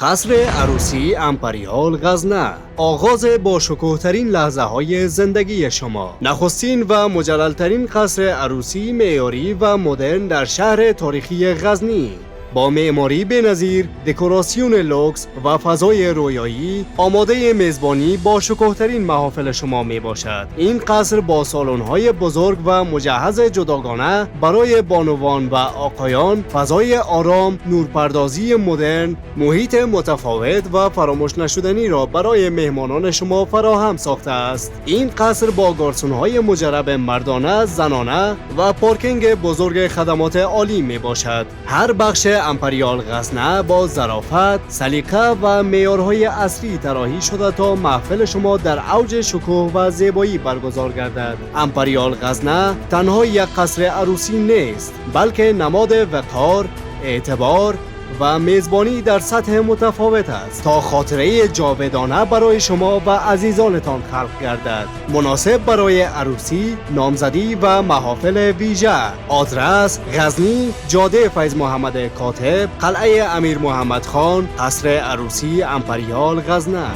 قصر عروسی امپریال غزنه، آغاز با شکوه‌ترین لحظه‌های زندگی شما. نخستین و مجلل‌ترین قصر عروسی معیاری و مدرن در شهر تاریخی غزنی، با معماری بی‌نظیر، دکوراسیون لوکس و فضای رویایی، آماده میزبانی با شکوه‌ترین محافل شما می باشد. این قصر با سالن‌های بزرگ و مجهز جداگانه برای بانوان و آقایان، فضای آرام، نورپردازی مدرن، محیط متفاوت و فراموش نشدنی را برای مهمانان شما فراهم ساخته است. این قصر با گارسون‌های مجرب مردانه، زنانه و پارکینگ بزرگ خدمات عالی می باشد. هر بخش امپریال غزنه با ظرافت، سلیقه و معیارهای عصری طراحی شده تا محفل شما در اوج شکوه و زیبایی برگزار گردد. امپریال غزنه تنها یک قصر عروسی نیست، بلکه نماد وقار، اعتبار و میزبانی در سطح متفاوت است تا خاطره جاودانه برای شما و عزیزانتان خلق گردد. مناسب برای عروسی، نامزدی و محافل ویژه. آدرس: غزنی، جاده فیض محمد کاتب، قلعه امیر محمد خان، قصر عروسی امپریال غزنه.